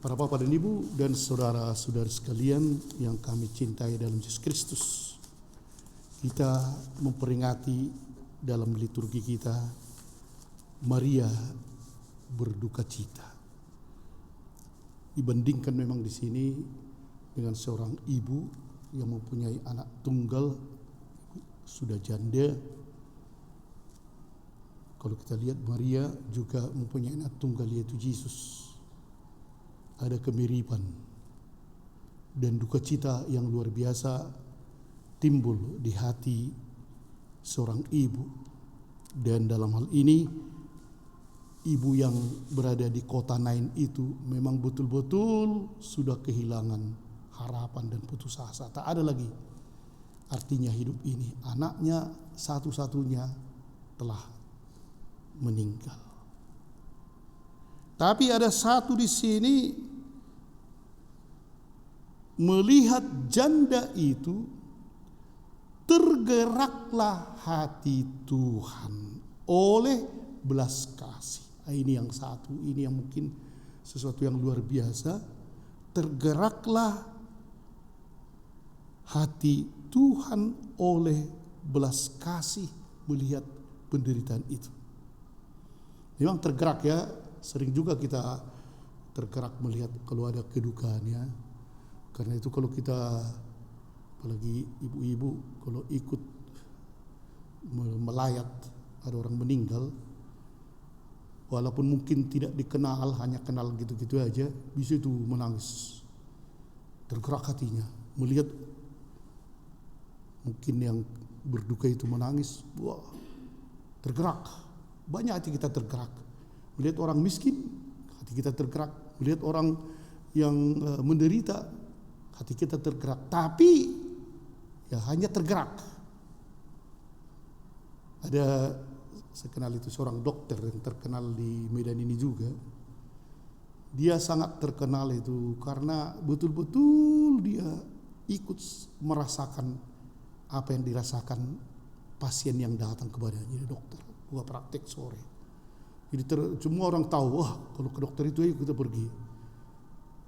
Para Bapak dan Ibu dan saudara-saudari sekalian yang kami cintai dalam Yesus Kristus, kita memperingati dalam liturgi kita Maria berduka cita. Dibandingkan memang di sini dengan seorang ibu yang mempunyai anak tunggal, sudah janda. Kalau kita lihat Maria juga mempunyai anak tunggal, yaitu Yesus. Ada kemiripan dan duka cita yang luar biasa timbul di hati seorang ibu. Dan dalam hal ini, ibu yang berada di kota Nain itu memang betul-betul sudah kehilangan harapan dan putus asa. Tak ada lagi artinya hidup ini. Anaknya satu-satunya telah meninggal. Tapi ada satu di sini, melihat janda itu, tergeraklah hati Tuhan oleh belas kasih. Ini yang satu, ini yang mungkin sesuatu yang luar biasa. Tergeraklah hati Tuhan oleh belas kasih melihat penderitaan itu. Memang tergerak ya, sering juga kita tergerak melihat kalau ada kedukaannya. Karena itu kalau kita, apalagi ibu-ibu, kalau ikut melayat ada orang meninggal, walaupun mungkin tidak dikenal, hanya kenal gitu-gitu aja, bisa itu menangis. Tergerak hatinya melihat mungkin yang berduka itu menangis, wah, tergerak. Banyak hati kita tergerak. Melihat orang miskin, hati kita tergerak. Melihat orang yang menderita, hati kita tergerak. Tapi ya hanya tergerak. Ada, saya kenal itu seorang dokter yang terkenal di Medan ini juga. Dia sangat terkenal itu karena betul-betul dia ikut merasakan apa yang dirasakan pasien yang datang kepadanya. Jadi dokter, gua praktek sore. Jadi semua orang tahu, wah kalau ke dokter itu ayo kita pergi.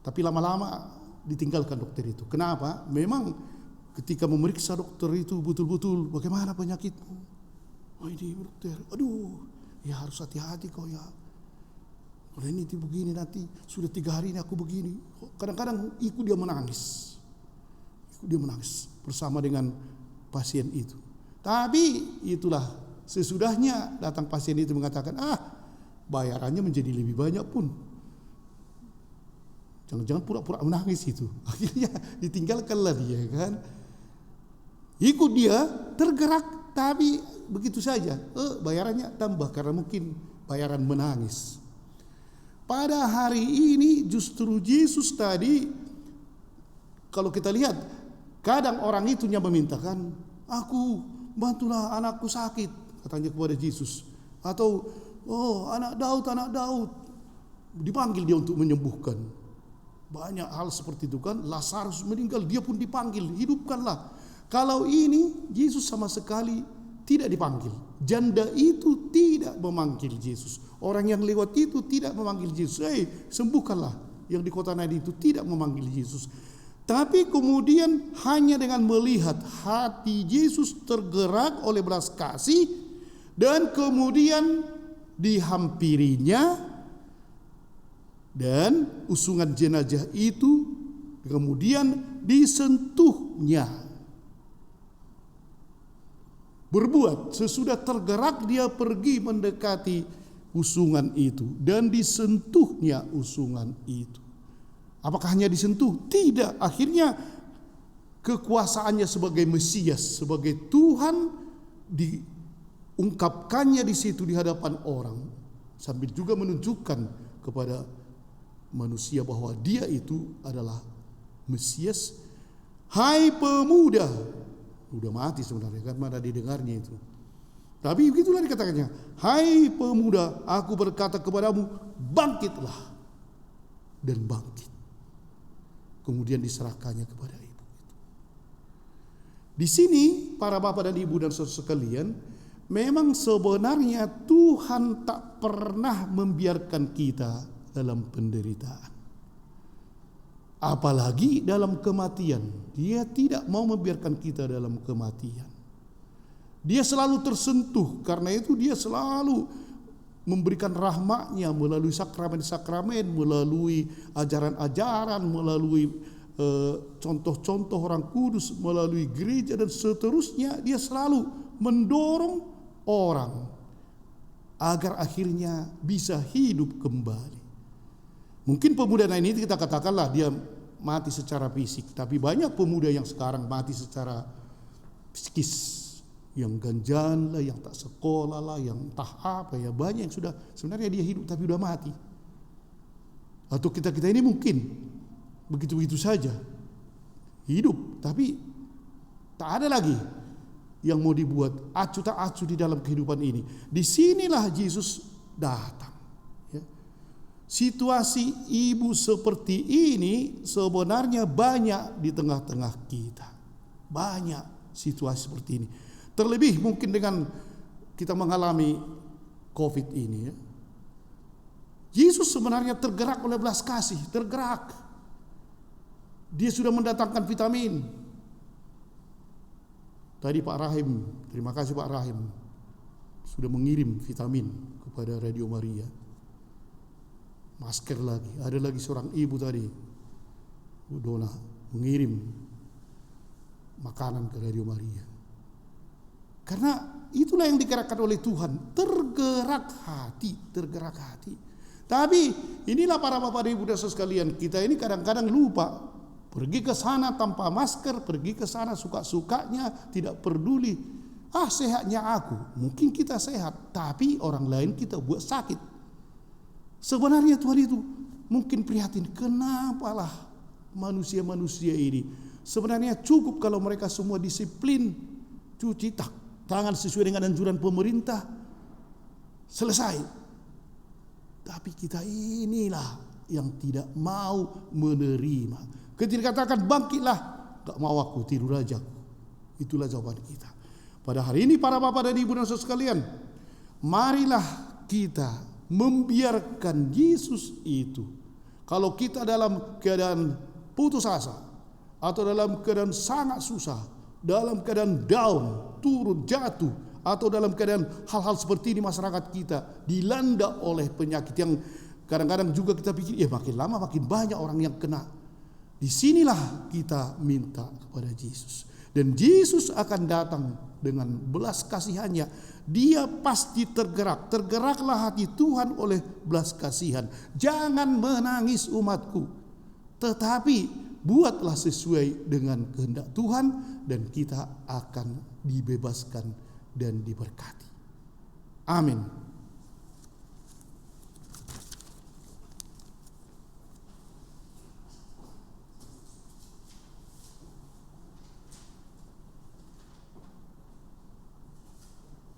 Tapi lama-lama ditinggalkan dokter itu. Kenapa? Memang ketika memeriksa dokter itu betul-betul bagaimana penyakitmu. Oh ini dokter, aduh ya harus hati-hati kau ya. Kalau ini begini nanti, sudah 3 hari ini aku begini. Kadang-kadang ikut dia menangis. Ikut dia menangis bersama dengan pasien itu. Tapi itulah sesudahnya datang pasien itu mengatakan, bayarannya menjadi lebih banyak pun. Jangan-jangan pura-pura menangis itu. Akhirnya ditinggalkanlah dia kan. Ikut dia, tergerak, tapi begitu saja. Bayarannya tambah karena mungkin bayaran menangis. Pada hari ini justru Yesus tadi, kalau kita lihat, kadang orang itu yang memintakan, aku bantulah anakku sakit, katanya kepada Yesus. Atau, anak Daud, dipanggil dia untuk menyembuhkan. Banyak hal seperti itu kan. Lazarus meninggal, dia pun dipanggil, hidupkanlah. Kalau ini Yesus sama sekali tidak dipanggil. Janda itu tidak memanggil Yesus. Orang yang lewat itu tidak memanggil Yesus. Sembuhkanlah. Yang di kota Nain itu tidak memanggil Yesus. Tapi kemudian hanya dengan melihat hati Yesus tergerak oleh belas kasih, dan kemudian dihampirinya, dan usungan jenazah itu kemudian disentuhnya. Berbuat, sesudah tergerak dia pergi mendekati usungan itu dan disentuhnya usungan itu. Apakah hanya disentuh? Tidak. Akhirnya kekuasaannya sebagai Mesias, sebagai Tuhan diungkapkannya di situ di hadapan orang, sambil juga menunjukkan kepada manusia bahwa dia itu adalah Mesias. Hai pemuda, udah mati sebenarnya kan, mana didengarnya itu. Tapi begitulah dikatakannya, hai pemuda, aku berkata kepadamu, bangkitlah. Dan bangkit. Kemudian diserahkannya kepada ibu. Di sini para bapak dan ibu dan saudara sekalian, memang sebenarnya Tuhan tak pernah membiarkan kita dalam penderitaan. apalagi dalam kematian. Dia tidak mau membiarkan kita dalam kematian. Dia selalu tersentuh, karena itu dia selalu memberikan rahmat-Nya melalui sakramen-sakramen, melalui ajaran-ajaran, melalui contoh-contoh orang kudus, melalui gereja dan seterusnya. Dia selalu mendorong orang agar akhirnya bisa hidup kembali. Mungkin pemuda ini kita katakanlah dia mati secara fisik, tapi banyak pemuda yang sekarang mati secara psikis, yang ganjan lah, yang tak sekolah lah, yang entah apa ya, banyak yang sudah sebenarnya dia hidup tapi sudah mati. Atau kita ini mungkin begitu-begitu saja hidup, tapi tak ada lagi yang mau dibuat acu tak acu di dalam kehidupan ini. Disinilah Yesus datang. Ya. Situasi ibu seperti ini sebenarnya banyak di tengah-tengah kita. Banyak situasi seperti ini. Terlebih mungkin dengan kita mengalami COVID ini. Ya. Yesus sebenarnya tergerak oleh belas kasih, tergerak. Dia sudah mendatangkan vitamin. Tadi Pak Rahim, terima kasih Pak Rahim, sudah mengirim vitamin kepada Radio Maria. Masker lagi, ada lagi seorang ibu tadi, Bu Dona, mengirim makanan ke Radio Maria. Karena itulah yang digerakkan oleh Tuhan, tergerak hati. Tapi inilah para bapak ibu dan saudara sekalian, kita ini kadang-kadang lupa. Pergi ke sana tanpa masker, pergi ke sana suka-sukanya, tidak peduli. Sehatnya aku, mungkin kita sehat, tapi orang lain kita buat sakit. Sebenarnya Tuhan itu mungkin prihatin, kenapalah manusia-manusia ini. Sebenarnya cukup kalau mereka semua disiplin, cuci tangan sesuai dengan anjuran pemerintah, selesai. Tapi kita inilah yang tidak mau menerima. Ketika katakan bangkitlah, gak mau aku, tidur aja. Itulah jawaban kita. Pada hari ini para bapak dan ibu dan saudara sekalian, marilah kita membiarkan Yesus itu. Kalau kita dalam keadaan putus asa, atau dalam keadaan sangat susah, dalam keadaan down, turun, jatuh, atau dalam keadaan hal-hal seperti ini masyarakat kita dilanda oleh penyakit yang kadang-kadang juga kita pikir, makin lama makin banyak orang yang kena. Disinilah kita minta kepada Yesus. Dan Yesus akan datang dengan belas kasihannya. Dia pasti tergerak. Tergeraklah hati Tuhan oleh belas kasihan. Jangan menangis umatku, tetapi buatlah sesuai dengan kehendak Tuhan, dan kita akan dibebaskan dan diberkati. Amin.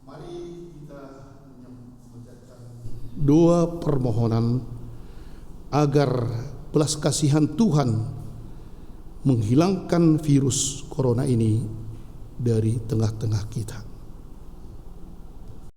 Mari kita membacakan doa permohonan agar belas kasihan Tuhan menghilangkan virus corona ini dari tengah-tengah kita.